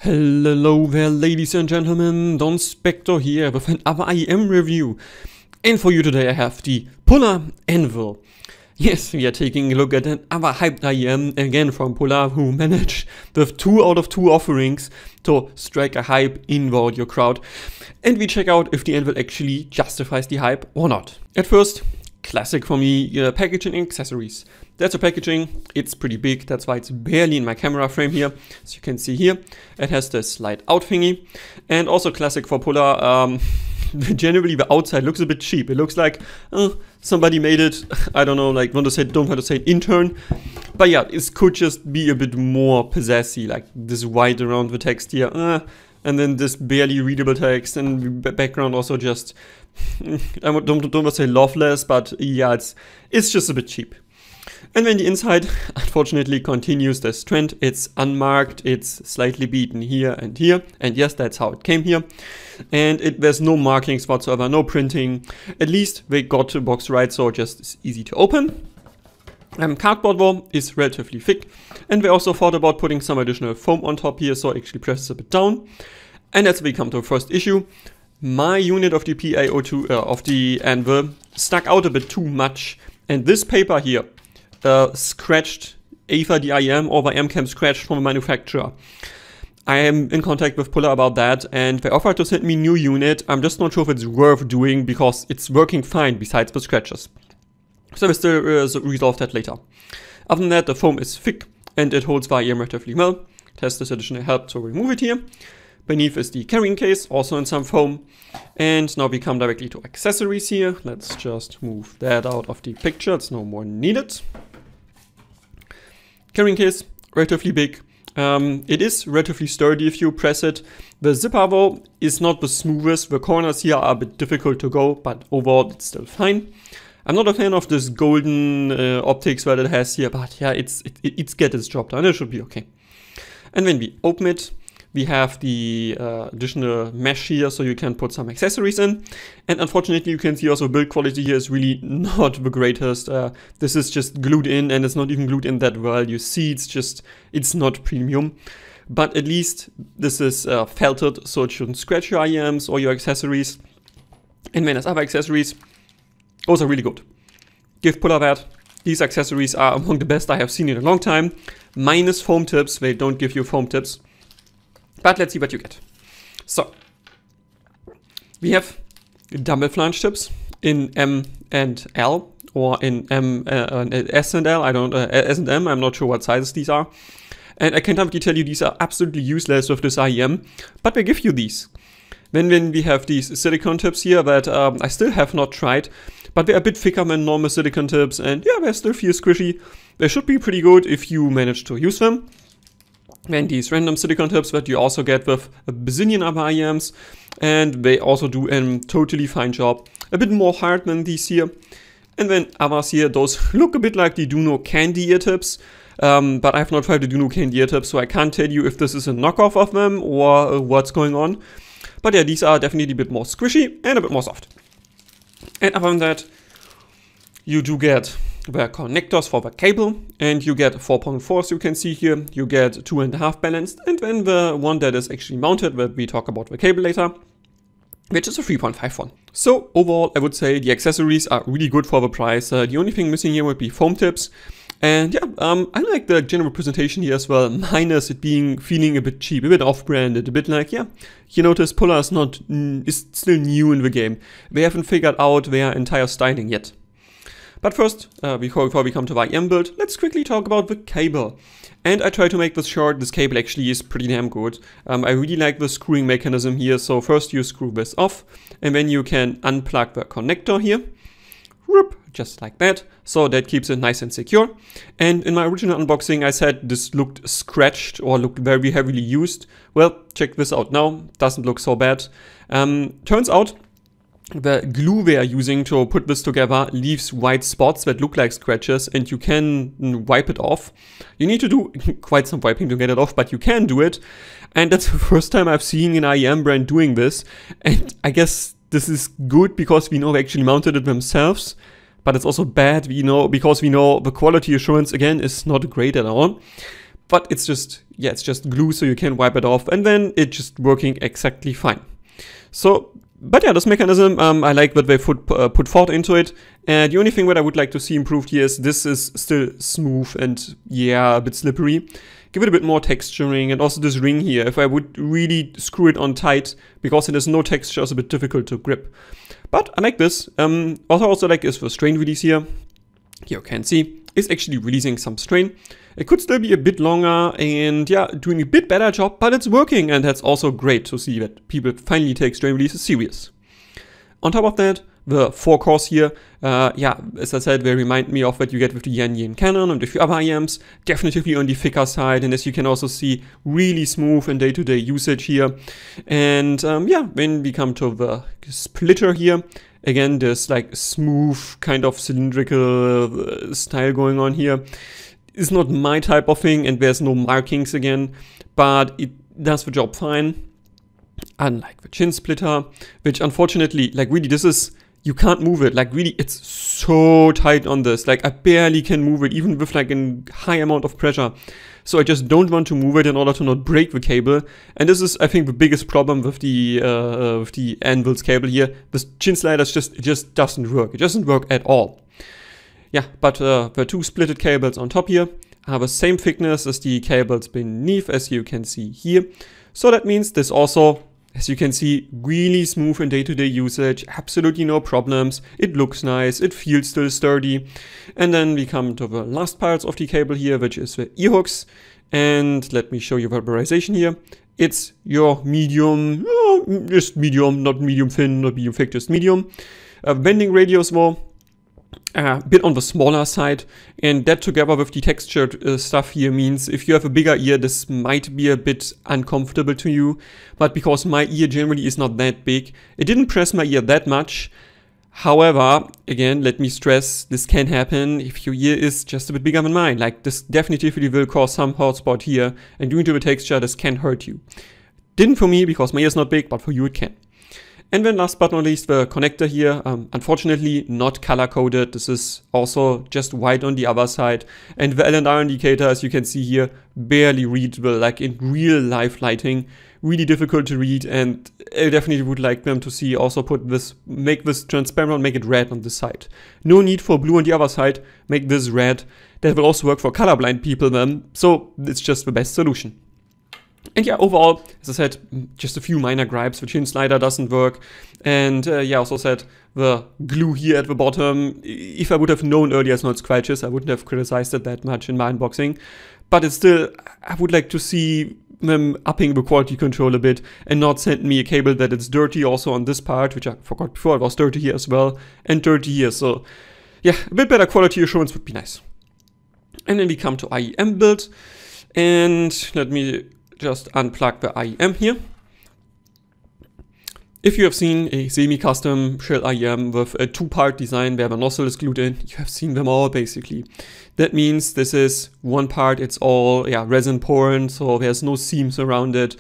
Hello there, ladies and gentlemen, Don Spector here with another IEM review. And for you today I have the Pula Anvil. Yes, we are taking a look at another hyped IEM again from Pula, who managed with 2 out of 2 offerings to strike a hype in the audio crowd. And we check out if the Anvil actually justifies the hype or not. At first, classic for me, packaging and accessories. That's the packaging, it's pretty big, that's why it's barely in my camera frame here. As you can see here, it has this slide out thingy. And also classic for Pula, generally the outside looks a bit cheap. It looks like somebody made it, I don't know, like don't want to say intern. But yeah, it could just be a bit more possessy, like this white around the text here. And then this barely readable text, and the background also just, I don't want to say loveless, but yeah, it's just a bit cheap. And then the inside, unfortunately, continues this trend. It's unmarked, it's slightly beaten here, and yes, that's how it came here. And there's no markings whatsoever, no printing. At least they got the box right, so just it's easy to open. Cardboard though is relatively thick, and we also thought about putting some additional foam on top here, so it actually presses a bit down. And as we come to the first issue, my unit of the PaO2 of the Anvil stuck out a bit too much, and this paper here scratched either the IEM or the MCAM scratched from the manufacturer. I am in contact with Pula about that, and they offered to send me a new unit. I'm just not sure if it's worth doing because it's working fine besides the scratches. So we still resolve that later. Other than that, the foam is thick and it holds the IEM relatively well. It has this additional help to remove it here. Beneath is the carrying case, also in some foam. And now we come directly to accessories here. Let's just move that out of the picture, it's no more needed. Carrying case, relatively big. It is relatively sturdy if you press it. The zipper though is not the smoothest. The corners here are a bit difficult to go, but overall it's still fine. I'm not a fan of this golden optics that it has here, but yeah, it's get its job done. It should be okay. And when we open it, we have the additional mesh here, so you can put some accessories in. And unfortunately, you can see also build quality here is really not the greatest. This is just glued in, and it's not even glued in that well. You see, it's not premium. But at least this is felted, so it shouldn't scratch your IEMs or your accessories. And when there's other accessories, those are really good. Give Pula that. These accessories are among the best I have seen in a long time. Minus foam tips, they don't give you foam tips. But let's see what you get. So, we have dumbbell flange tips in M and L, or in S and L, S and M, I'm not sure what sizes these are. And I can tell you these are absolutely useless with this IEM, but they give you these. Then we have these silicone tips here that I still have not tried, but they're a bit thicker than normal silicone tips, and yeah, they still feel squishy. They should be pretty good if you manage to use them. Then these random silicone tips that you also get with a bazillion other IEMs, and they also do a totally fine job. A bit more hard than these here. And then others here, those look a bit like the Duno candy ear tips, but I've not tried the Duno candy ear tips, so I can't tell you if this is a knockoff of them or what's going on. But yeah, these are definitely a bit more squishy and a bit more soft. And other than that, you do get the connectors for the cable, and you get 4.4, as you can see here. You get 2.5 balanced, and then the one that is actually mounted, that we talk about the cable later, which is a 3.5 one. So overall, I would say the accessories are really good for the price. The only thing missing here would be foam tips. And yeah, I like the general presentation here as well, minus it feeling a bit cheap, a bit off-branded, a bit like, yeah, you notice Pula is still new in the game. They haven't figured out their entire styling yet. But first, before we come to the IEM build, let's quickly talk about the cable. And I try to make this short. This cable actually is pretty damn good. I really like the screwing mechanism here. So first you screw this off, and then you can unplug the connector here. Whoop, just like that. So that keeps it nice and secure. And in my original unboxing, I said this looked scratched or looked very heavily used. Well, check this out now. Doesn't look so bad. Turns out, the glue they are using to put this together leaves white spots that look like scratches, and you can wipe it off. You need to do quite some wiping to get it off, but you can do it. And that's the first time I've seen an IEM brand doing this. And I guess this is good because we know they actually mounted it themselves. But it's also bad, because we know the quality assurance, again, is not great at all. but it's just, yeah, it's just glue, so you can wipe it off, and then it's just working exactly fine. So, but yeah, this mechanism, I like that they put thought into it. And the only thing that I would like to see improved here is this is still smooth and, yeah, a bit slippery. Give it a bit more texturing, and also this ring here, if I would really screw it on tight, because it has no texture, it's a bit difficult to grip. But I like this. What I also like is the strain release here. Here you can see, it's actually releasing some strain. It could still be a bit longer and, yeah, doing a bit better job, but it's working, and that's also great to see that people finally take strain releases serious. On top of that, the 4 cores here, yeah, as I said, they remind me of what you get with the IEM Canon and a few other IEMs, definitively on the thicker side, and as you can also see, really smooth in day-to-day usage here. And yeah, when we come to the splitter here, again, there's like smooth kind of cylindrical style going on here. It's not my type of thing, and there's no markings again, but it does the job fine. Unlike the chin splitter, which unfortunately, like really, this is, you can't move it, like really, it's so tight on this, like I barely can move it, even with like a high amount of pressure. So I just don't want to move it in order to not break the cable. And this is, I think, the biggest problem with the Anvil's cable here. This chin slider just doesn't work. It doesn't work at all. Yeah, but the 2 splitted cables on top here have the same thickness as the cables beneath, as you can see here. So that means this also, as you can see, really smooth in day-to-day usage, absolutely no problems. It looks nice, it feels still sturdy. And then we come to the last parts of the cable here, which is the ear hooks. And let me show you the vaporization here. It's your medium, just medium, not medium thin, not medium thick, just medium. Bending radius though, a bit on the smaller side, and that together with the textured stuff here means if you have a bigger ear, this might be a bit uncomfortable to you. But because my ear generally is not that big, it didn't press my ear that much. However, again, let me stress, this can happen if your ear is just a bit bigger than mine. Like, this definitively will cause some hot spot here, and due to the texture, this can hurt you. Didn't for me because my ear is not big, but for you it can. And then last but not least, the connector here, unfortunately not color coded. This is also just white on the other side. And the L&R indicator, as you can see here, barely readable, like in real life lighting. Really difficult to read, and I definitely would like them to see also put this, make this transparent, make it red on this side. No need for blue on the other side, make this red. That will also work for colorblind people then, so it's just the best solution. And yeah, overall, as I said, just a few minor gripes. The chin slider doesn't work. And yeah, I also said the glue here at the bottom, if I would have known earlier it's not scratches, I wouldn't have criticized it that much in my unboxing. But it's still, I would like to see them upping the quality control a bit and not send me a cable that it's dirty also on this part, which I forgot before, it was dirty here as well, and dirty here. So yeah, a bit better quality assurance would be nice. And then we come to IEM Build. And let me just unplug the IEM here. If you have seen a semi-custom shell IEM with a 2-part design where the nozzle is glued in, you have seen them all basically. That means this is one part, it's all resin poured, so there's no seams around it.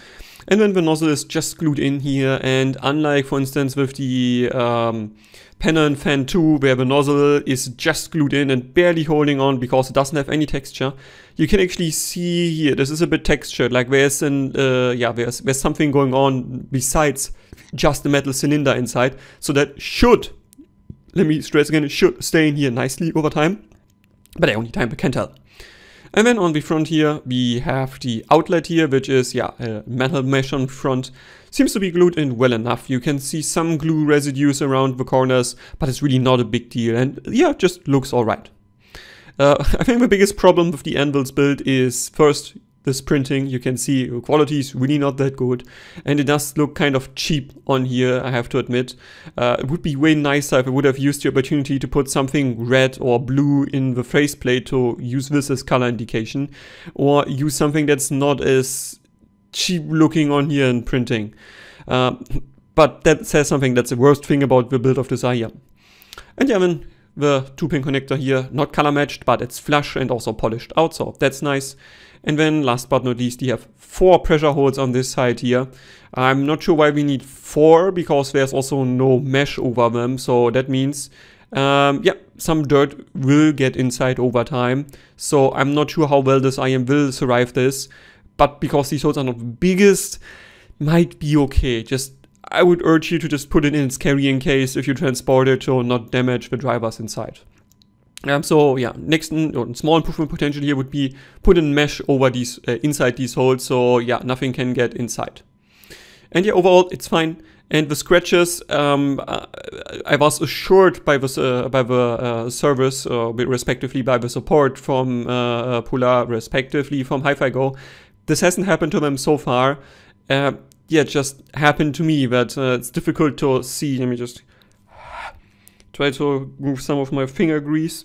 And then the nozzle is just glued in here, and unlike for instance with the Pennon Fan 2, where the nozzle is just glued in and barely holding on because it doesn't have any texture, you can actually see here, this is a bit textured, like there's an, there's something going on besides just the metal cylinder inside. So that should, let me stress again, it should stay in here nicely over time, but only time can tell. And then on the front here, we have the outlet here, which is, a metal mesh on the front. Seems to be glued in well enough. You can see some glue residues around the corners, but it's really not a big deal. And yeah, just looks all right. I think the biggest problem with the Anvil's build is first, this printing. You can see the quality is really not that good, and it does look kind of cheap on here, I have to admit. It would be way nicer if I would have used the opportunity to put something red or blue in the faceplate to use this as color indication, or use something that's not as cheap looking on here in printing. But that says something, that's the worst thing about the build of this IEM. And yeah, then the 2-pin connector here, not color matched, but it's flush and also polished out, so that's nice. And then last but not least, you have 4 pressure holes on this side here. I'm not sure why we need 4, because there's also no mesh over them. So that means yeah, some dirt will get inside over time. So I'm not sure how well this IEM will survive this, but because these holes are not the biggest, might be okay. I would urge you to just put it in its carrying case if you transport it to not damage the drivers inside. So yeah, next small improvement potential here would be put in mesh over these inside these holes, so yeah, nothing can get inside. And yeah, overall it's fine. And the scratches, I was assured by the service, respectively by the support from Pula, respectively from Hi-Fi Go. This hasn't happened to them so far. Yeah, it just happened to me that it's difficult to see. Let me just try to remove some of my finger grease.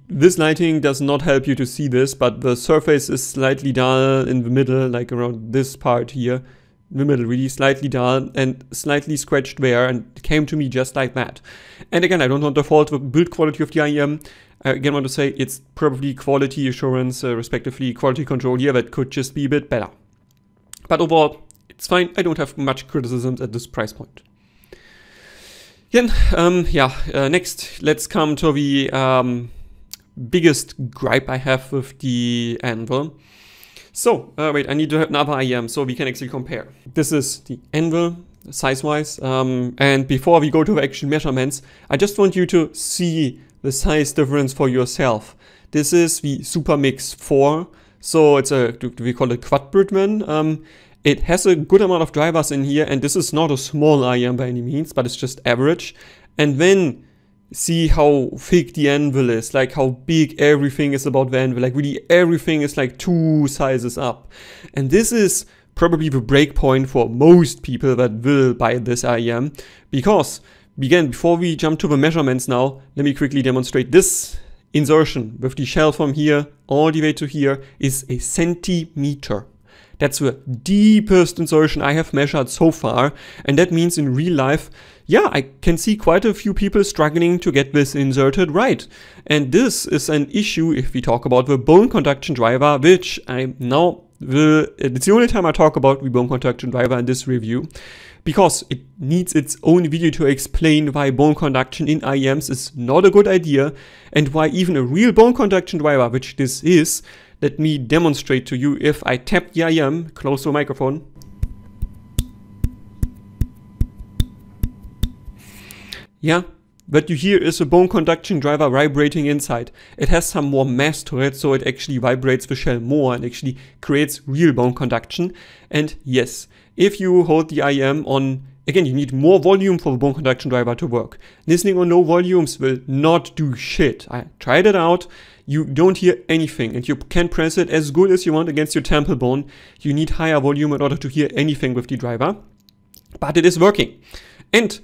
This lighting does not help you to see this, but the surface is slightly dull in the middle, like around this part here. In the middle, really slightly dull and slightly scratched there, and it came to me just like that. And again, I don't want to fault the build quality of the IEM. I again want to say it's probably quality assurance, respectively quality control here, that could just be a bit better. But overall, it's fine. I don't have much criticisms at this price point. Then, next, let's come to the biggest gripe I have with the Anvil. So, wait, I need to have another IEM so we can actually compare. This is the Anvil, size-wise, and before we go to the actual measurements, I just want you to see the size difference for yourself. This is the Supermix 4, so it's we call it quad-Bridman. It has a good amount of drivers in here, and this is not a small IEM by any means, but it's just average. And then see how thick the Anvil is, like how big everything is about the Anvil, like really everything is like 2 sizes up. And this is probably the break point for most people that will buy this IEM, because again, before we jump to the measurements now, let me quickly demonstrate this insertion with the shell from here all the way to here is a centimeter. That's the deepest insertion I have measured so far, and that means in real life, yeah, I can see quite a few people struggling to get this inserted right. And this is an issue if we talk about the bone conduction driver, which I now will, it's the only time I talk about the bone conduction driver in this review, because it needs its own video to explain why bone conduction in IEMs is not a good idea, and why even a real bone conduction driver, which this is, let me demonstrate to you if I tap the IEM close to the microphone. Yeah, what you hear is a bone conduction driver vibrating inside. It has some more mass to it, so it actually vibrates the shell more and actually creates real bone conduction. And yes, if you hold the IEM on, again, you need more volume for the bone conduction driver to work. Listening on low volumes will not do shit. I tried it out. You don't hear anything, and you can press it as good as you want against your temple bone. You need higher volume in order to hear anything with the driver, but it is working. And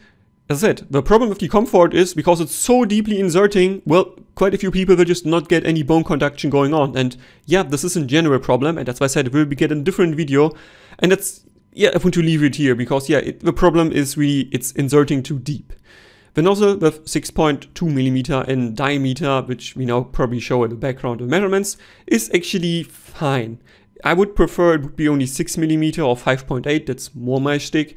as I said, the problem with the comfort is because it's so deeply inserting, well, quite a few people will just not get any bone conduction going on. And yeah, this is a general problem, and that's why I said it will be get in a different video. And that's, yeah, I want to leave it here because yeah, the problem is really it's inserting too deep. The nozzle with 6.2mm in diameter, which we now probably show in the background of measurements, is actually fine. I would prefer it would be only 6mm or 5.8, that's more my shtick,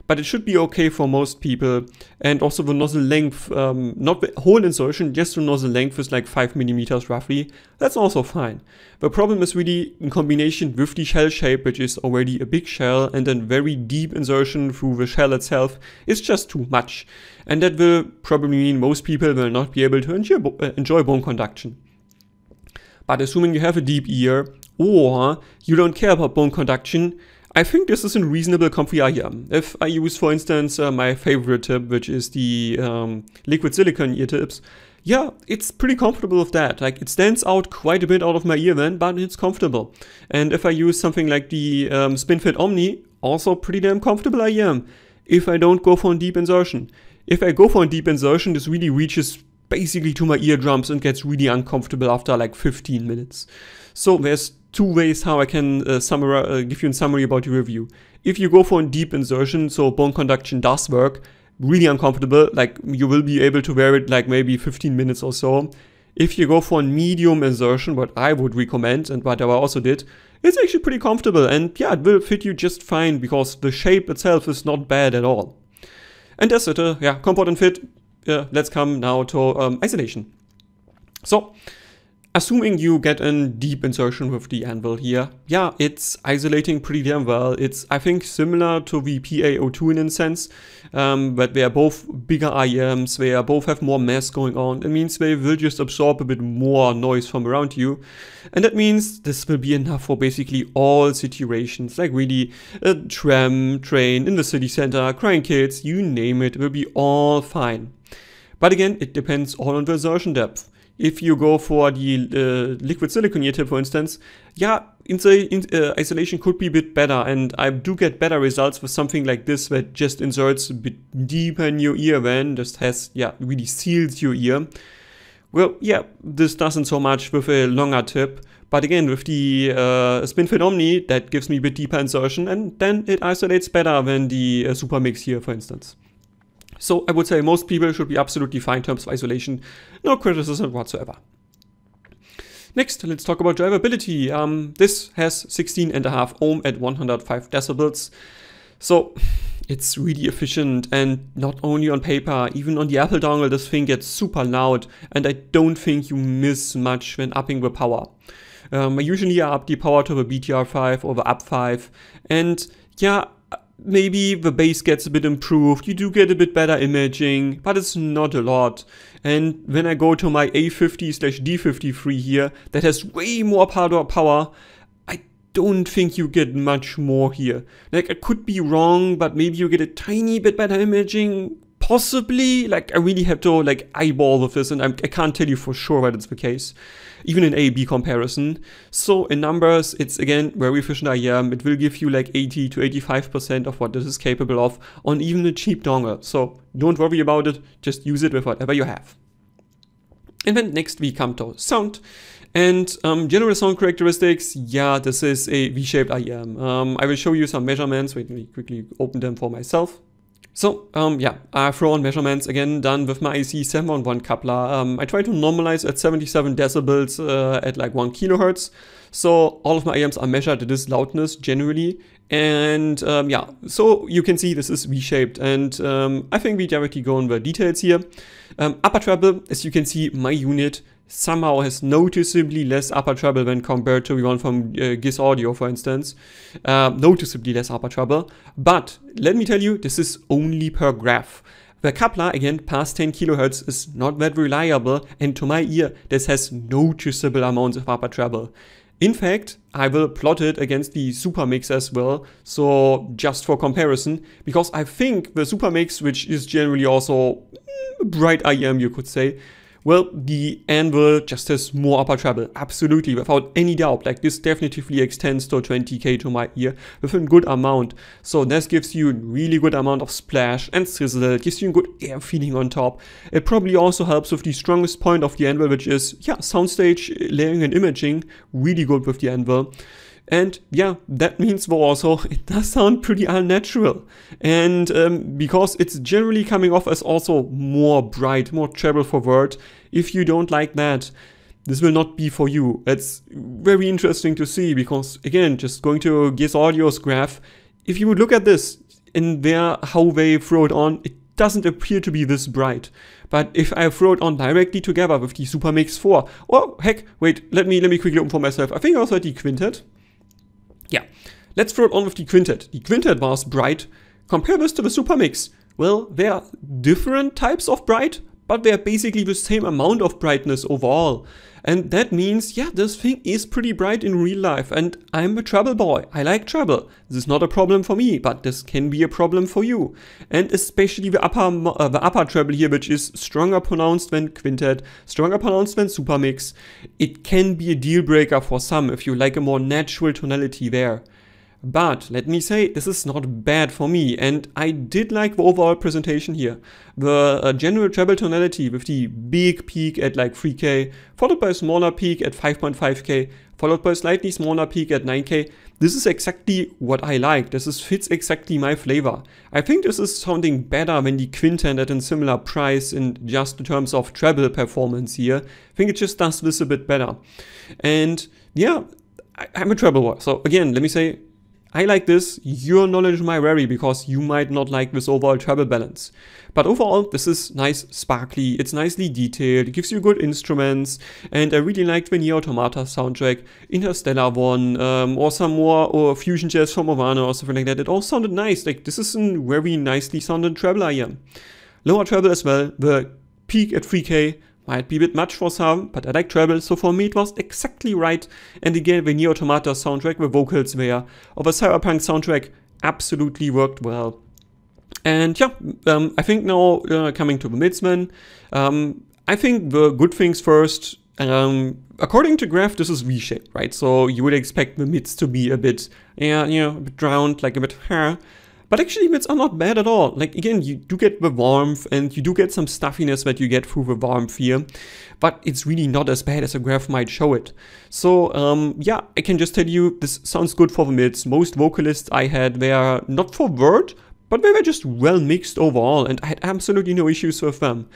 but it should be okay for most people. And also the nozzle length, not the whole insertion, just the nozzle length is like 5mm roughly, that's also fine. The problem is really in combination with the shell shape, which is already a big shell, and then very deep insertion through the shell itself is just too much. And that will probably mean most people will not be able to enjoy bone conduction. But assuming you have a deep ear, or you don't care about bone conduction, I think this is a reasonable comfy IEM. If I use, for instance, my favorite tip, which is the liquid silicone ear tips, yeah, it's pretty comfortable with that. Like, it stands out quite a bit out of my ear then, but it's comfortable. And if I use something like the SpinFit Omni, also pretty damn comfortable IEM. If I don't go for a deep insertion. If I go for a deep insertion, this really reaches basically to my eardrums and gets really uncomfortable after like 15 minutes. So there's two ways how I can give you a summary about the review. If you go for a deep insertion, so bone conduction does work, really uncomfortable, like you will be able to wear it like maybe 15 minutes or so. If you go for a medium insertion, what I would recommend and what I also did, it's actually pretty comfortable, and yeah, it will fit you just fine because the shape itself is not bad at all. And that's it, yeah, comfort and fit, let's come now to isolation. So, assuming you get a deep insertion with the Anvil here, yeah, it's isolating pretty damn well. It's, I think, similar to the PA02 in a sense, but they are both bigger IEMs, they are both have more mass going on. It means they will just absorb a bit more noise from around you. And that means this will be enough for basically all situations, like really a tram, train, in the city center, crying kids, you name it, will be all fine. But again, it depends all on the insertion depth. If you go for the liquid silicone here tip, for instance, yeah, isolation could be a bit better, and I do get better results with something like this that just inserts a bit deeper in your ear then, just has, yeah, really seals your ear. Well, yeah, this doesn't so much with a longer tip, but again, with the SpinFit Omni, that gives me a bit deeper insertion, and then it isolates better than the Supermix here, for instance. So I would say most people should be absolutely fine in terms of isolation, no criticism whatsoever. Next, let's talk about drivability. This has 16.5 ohm at 105 decibels. So it's really efficient, and not only on paper, even on the Apple dongle, this thing gets super loud, and I don't think you miss much when upping the power. I usually up the power to the BTR5 or the up5, and yeah, maybe the bass gets a bit improved, you do get a bit better imaging, but it's not a lot. And when I go to my A50/D53 here, that has way more power, I don't think you get much more here. Like, I could be wrong, but maybe you get a tiny bit better imaging, possibly. Like, I really have to like eyeball with this, and I can't tell you for sure that it's the case, even in A/B comparison. So in numbers, it's again very efficient IEM. It will give you like 80 to 85% of what this is capable of on even a cheap dongle. So don't worry about it, just use it with whatever you have. And then next we come to sound. And general sound characteristics, yeah, this is a V-shaped IEM. I will show you some measurements. Wait, let me quickly open them for myself. So, yeah, I throw on measurements, again, done with my IC 711 coupler. I try to normalize at 77 decibels at like 1 kilohertz. So all of my IEMs are measured at this loudness generally. And yeah, so you can see this is V-shaped. And I think we directly go in the details here. Upper treble, as you can see, my unit somehow has noticeably less upper treble when compared to the one from GIS Audio, for instance. Noticeably less upper treble. But let me tell you, this is only per graph. The coupler, again, past 10 kilohertz is not that reliable, and to my ear, this has noticeable amounts of upper treble. In fact, I will plot it against the Supermix as well, so just for comparison, because I think the Supermix, which is generally also bright IEM, you could say, well, the Anvil just has more upper treble, absolutely, without any doubt. Like, this definitively extends to 20k to my ear with a good amount. So this gives you a really good amount of splash and sizzle, it gives you a good air feeling on top. It probably also helps with the strongest point of the Anvil, which is, yeah, soundstage, layering and imaging, really good with the Anvil. And yeah, that means well also it does sound pretty unnatural. And because it's generally coming off as also more bright, more treble forward, if you don't like that, this will not be for you. It's very interesting to see because, again, just going to GIS Audio's graph, if you would look at this in how they throw it on, it doesn't appear to be this bright. But if I throw it on directly together with the Supermix 4, or heck, wait, let me quickly open for myself. I think I also had the Quintet. Yeah, let's throw it on with the Quintet. The Quintet was bright. Compare this to the Supermix. Well, they are different types of bright, but they are basically the same amount of brightness overall. And that means, yeah, this thing is pretty bright in real life. And I'm a treble boy. I like treble. This is not a problem for me, but this can be a problem for you. And especially the upper treble here, which is stronger pronounced than Quintet, stronger pronounced than Supermix. It can be a deal breaker for some if you like a more natural tonality there. But let me say, this is not bad for me, and I did like the overall presentation here. The general treble tonality with the big peak at like 3K, followed by a smaller peak at 5.5K, followed by a slightly smaller peak at 9K. This is exactly what I like. This fits exactly my flavor. I think this is sounding better than the Quintet at a similar price in just in terms of treble performance here. I think it just does this a bit better. And yeah, I'm a treble boy. So again, let me say, I like this, your knowledge might vary because you might not like this overall treble balance. But overall, this is nice, sparkly, it's nicely detailed, it gives you good instruments, and I really liked the Nier Automata soundtrack, Interstellar one, or some more, or Fusion Jazz from Ovana or something like that. It all sounded nice, like this is a very nicely sounded treble IEM. Lower treble as well, the peak at 3K, might be a bit much for some, but I like treble, so for me it was exactly right. And again, the Nier Automata soundtrack, the vocals there, or the Cyberpunk soundtrack absolutely worked well. And yeah, I think now coming to the mids then, I think the good things first. According to Graph, this is V-shaped, right? So you would expect the mids to be a bit, a bit round, like a bit hair. But actually, mids are not bad at all. Like, again, you do get the warmth and you do get some stuffiness that you get through the warmth here. But it's really not as bad as a graph might show it. So, yeah, I can just tell you, this sounds good for the mids. Most vocalists I had, they are not for word, but they were just well mixed overall. And I had absolutely no issues with them.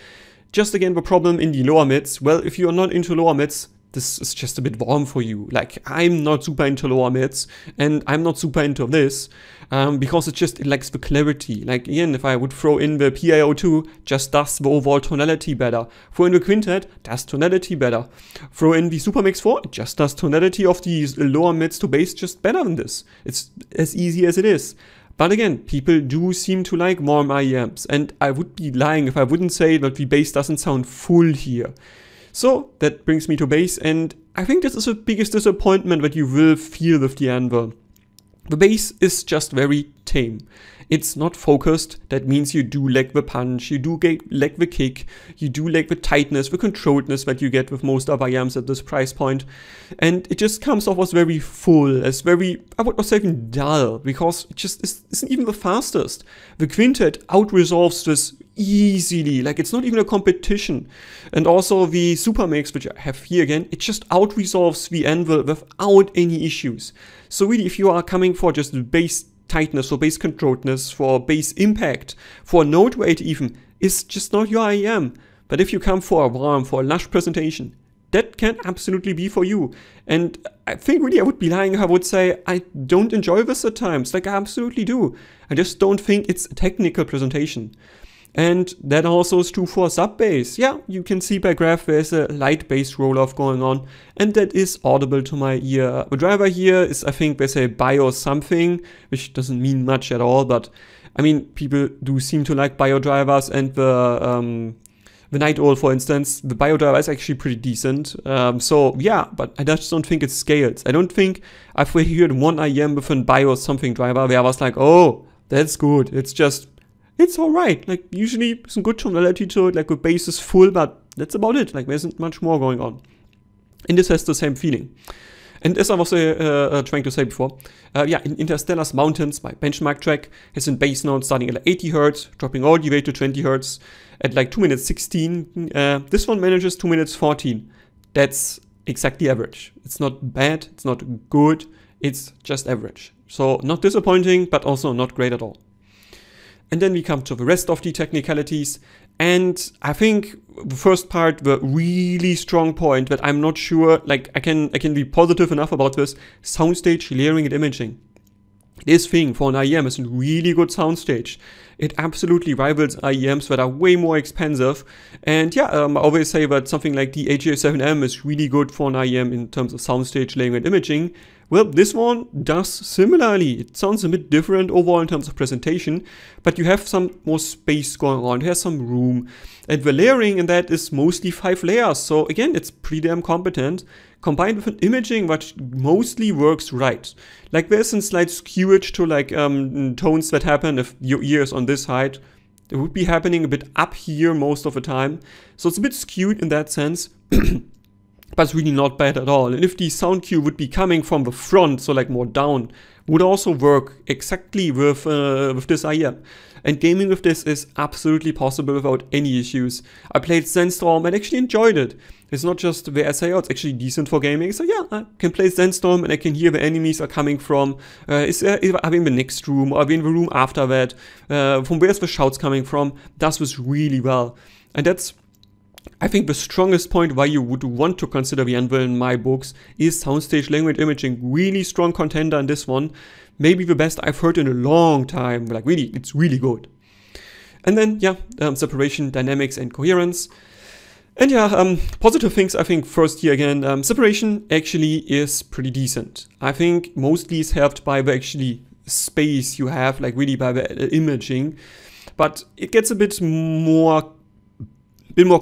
Just again, the problem in the lower mids. Well, if you are not into lower mids, this is just a bit warm for you. Like, I'm not super into lower mids, and I'm not super into this, because it lacks the clarity. Like, again, if I would throw in the PiO2, just does the overall tonality better. Throw in the quintet, does tonality better. Throw in the Supermix 4, it just does tonality of these lower mids to bass just better than this. It's as easy as it is. But again, people do seem to like warm IEMs, and I would be lying if I wouldn't say that the bass doesn't sound full here. So that brings me to bass, and I think this is the biggest disappointment that you will feel with the Anvil. The bass is just very tame. It's not focused. That means you do lack the punch, you do lack the kick, you do lack the tightness, the controlledness that you get with most of IEMs at this price point. And it just comes off as very full, as very, I would not say even dull, because it just isn't even the fastest. The quintet out-resolves this easily, like it's not even a competition. And also the Supermix, which I have here again, it just out-resolves the Anvil without any issues. So really, if you are coming for just bass tightness, for bass controlledness, for bass impact, for note weight even, is just not your IEM. But if you come for a warm, for a lush presentation, that can absolutely be for you. And I think really I would be lying if I would say I don't enjoy this at times. Like, I absolutely do. I just don't think it's a technical presentation. And that also is true for sub bass. Yeah, you can see by graph there's a light bass roll-off going on, and that is audible to my ear. The driver here is, I think, there's a bio something, which doesn't mean much at all, but I mean, people do seem to like bio drivers, and the Night Owl, for instance, the bio driver is actually pretty decent. So yeah, but I just don't think it scales. I don't think I've heard one IEM with a bio something driver where I was like, oh, that's good. It's alright, like usually some good tonality to it, like the bass is full, but that's about it, like there isn't much more going on. And this has the same feeling. And as I was trying to say before, yeah, in Interstellar's Mountains, my benchmark track has a bass note starting at like 80 Hz, dropping all the way to 20 Hz at like 2 minutes 16. This one manages 2 minutes 14. That's exactly average. It's not bad, it's not good, it's just average. So not disappointing, but also not great at all. And then we come to the rest of the technicalities, and I think the first part, the really strong point that I'm not sure, like I can be positive enough about this, soundstage layering and imaging. This thing for an IEM is a really good soundstage. It absolutely rivals IEMs that are way more expensive. And yeah, I always say that something like the AJ7M is really good for an IEM in terms of soundstage layering and imaging. Well, this one does similarly. It sounds a bit different overall in terms of presentation, but you have some more space going on, there's some room. And the layering in that is mostly 5 layers, so again, it's pretty damn competent, combined with an imaging that mostly works right. Like there's some slight skewage to like tones that happen if your ear is on this height. It would be happening a bit up here most of the time, so it's a bit skewed in that sense. But it's really not bad at all. And if the sound cue would be coming from the front, so like more down, would also work exactly with this IEM. And gaming with this is absolutely possible without any issues. I played Sandstorm and actually enjoyed it. It's not just where I say, oh, it's actually decent for gaming. So yeah, I can play Sandstorm and I can hear where enemies are coming from. Are we in the next room, or are we in the room after that? From where's the shouts coming from? Does this really well. And that's, I think, the strongest point why you would want to consider the Anvil in my books is soundstage language imaging. Really strong contender in this one. maybe the best I've heard in a long time. Like really, it's really good. And then, yeah, separation, dynamics, and coherence. And yeah, positive things, I think, first here again, separation actually is pretty decent. I think mostly is helped by the actually space you have, like really by the imaging. But it gets a bit more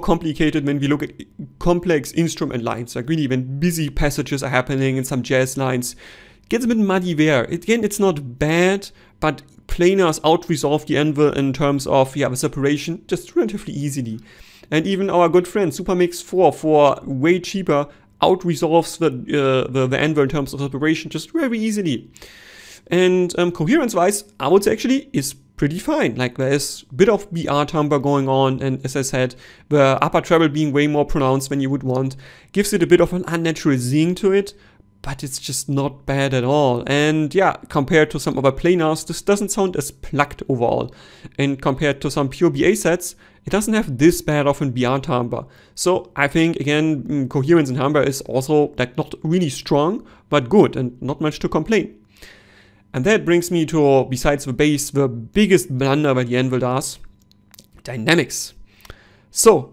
complicated when we look at complex instrument lines, like really when busy passages are happening in some jazz lines. It gets a bit muddy there. Again, it's not bad, but planars out-resolve the Anvil in terms of the separation just relatively easily. And even our good friend Supermix 4 for way cheaper out-resolves the Anvil in terms of separation just very easily. And coherence-wise, I would say actually is pretty fine. Like there's a bit of BR timbre going on, and as I said, the upper treble being way more pronounced than you would want gives it a bit of an unnatural zing to it, but it's just not bad at all. And yeah, compared to some other planars, this doesn't sound as plucked overall. And compared to some pure BA sets, it doesn't have this bad of an BR timbre. So I think, again, coherence in timbre is also like not really strong, but good and not much to complain. And that brings me to, besides the bass, the biggest blunder that the Anvil does, dynamics. So,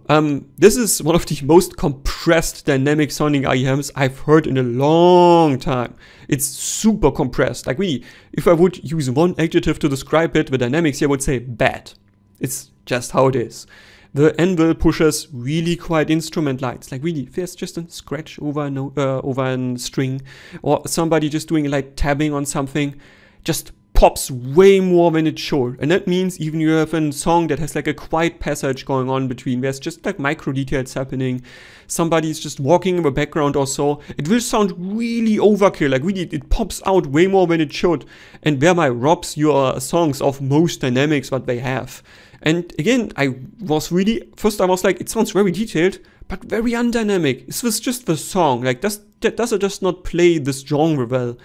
this is one of the most compressed dynamic sounding IEMs I've heard in a long time. It's super compressed. Like really, if I would use one adjective to describe it, the dynamics here, I would say bad. It's just how it is. The Anvil pushes really quiet instrument lines. Like really, there's just a scratch over a string, or somebody just doing like tabbing on something, just pops way more than it should. And that means even you have a song that has like a quiet passage going on between, there's just like micro details happening, somebody's just walking in the background or so, it will sound really overkill, like really it pops out way more than it should, and thereby robs your songs of most dynamics that they have. And again, I was like, it sounds very detailed, but very undynamic. Is this just the song? Like, does it just not play this genre well?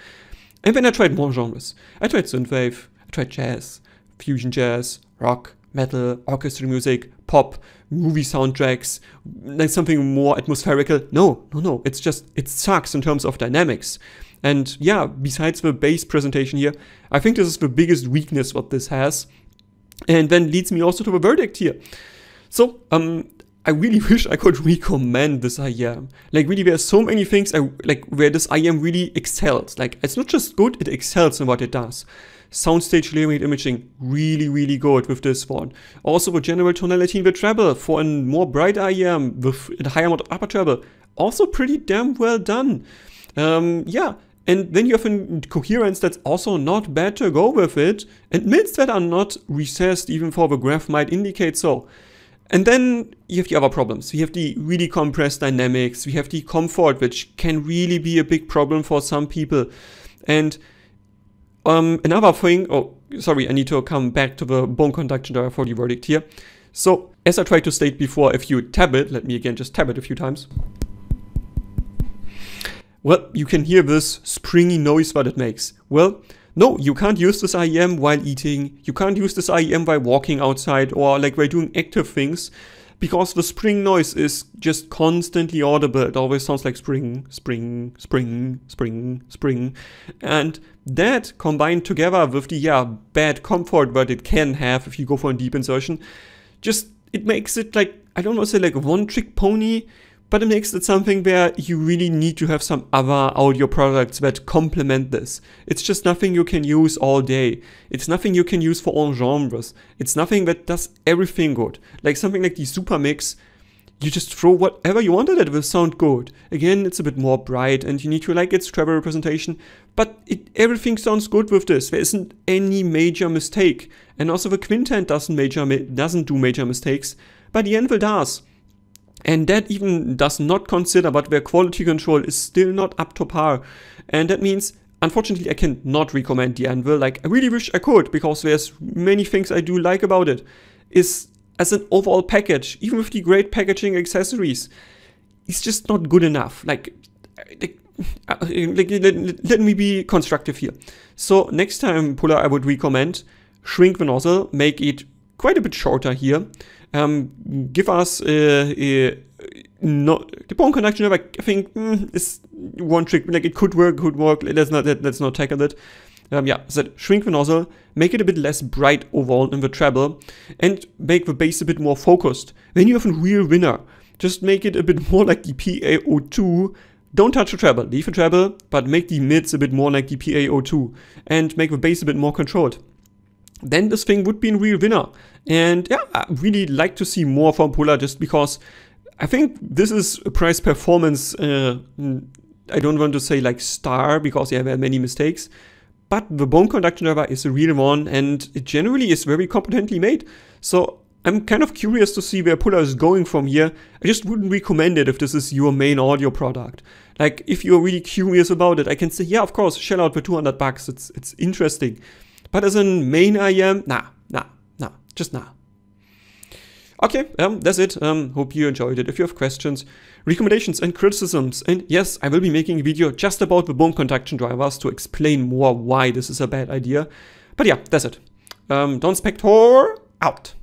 And then I tried more genres. I tried synthwave, I tried jazz, fusion jazz, rock, metal, orchestral music, pop, movie soundtracks, like something more atmospherical. No, it's just, it sucks in terms of dynamics. And yeah, besides the bass presentation here, I think this is the biggest weakness what this has. And then leads me also to the verdict here. So, I really wish I could recommend this IEM. Like really, there's so many things where this IEM really excels. Like it's not just good, it excels in what it does. Soundstage layering imaging, really, really good with this one. Also the general tonality in the treble for a more bright IEM with a higher amount of upper treble, also pretty damn well done. Yeah. And then you have a coherence that's also not bad to go with it, and mids that are not recessed even for the graph might indicate so. And then you have the other problems. We have the really compressed dynamics, we have the comfort, which can really be a big problem for some people. And another thing, oh sorry, I need to come back to the bone conduction driver for the verdict here. So as I tried to state before, if you tab it, let me again just tab it a few times. Well, you can hear this springy noise that it makes. Well, no, you can't use this IEM while eating, you can't use this IEM while walking outside or like while doing active things, because the spring noise is just constantly audible. It always sounds like spring, spring, spring, spring, spring. And that combined together with the bad comfort that it can have if you go for a deep insertion, just it makes it like, I don't want to say like a one-trick pony, but it makes it something where you really need to have some other audio products that complement this. It's just nothing you can use all day. It's nothing you can use for all genres. It's nothing that does everything good. Like something like the Supermix, you just throw whatever you want at it, it will sound good. Again, it's a bit more bright and you need to like its treble representation, but everything sounds good with this. There isn't any major mistake. And also the quintet doesn't do major mistakes, but the Anvil does. And that even does not consider that their quality control is still not up to par. And that means, unfortunately, I cannot recommend the Anvil. Like, I really wish I could, because there's many things I do like about it. Is as an overall package, even with the great packaging accessories, it's just not good enough. Let me be constructive here. So next time, Pula, I would recommend shrink the nozzle, make it quite a bit shorter here. Give us the bone conduction driver, I think is one trick. Like it could work. Let's not tackle it. yeah, shrink the nozzle, make it a bit less bright overall in the treble, and make the bass a bit more focused. Then you have a real winner. Just make it a bit more like the PaO2. Don't touch the treble, leave the treble, but make the mids a bit more like the PaO2 and make the bass a bit more controlled. Then this thing would be a real winner. And yeah, I really like to see more from Pula just because I think this is a price performance, I don't want to say like star because yeah, there are many mistakes, but the bone conduction driver is a real one and it generally is very competently made. So I'm kind of curious to see where Pula is going from here. I just wouldn't recommend it if this is your main audio product. Like if you're really curious about it, I can say, yeah, of course, shell out the $200. It's interesting. But as a main IEM, nah, just nah. Okay, that's it. Hope you enjoyed it. If you have questions, recommendations and criticisms, and yes, I will be making a video just about the bone conduction drivers to explain more why this is a bad idea. But yeah, that's it. Don Spector out.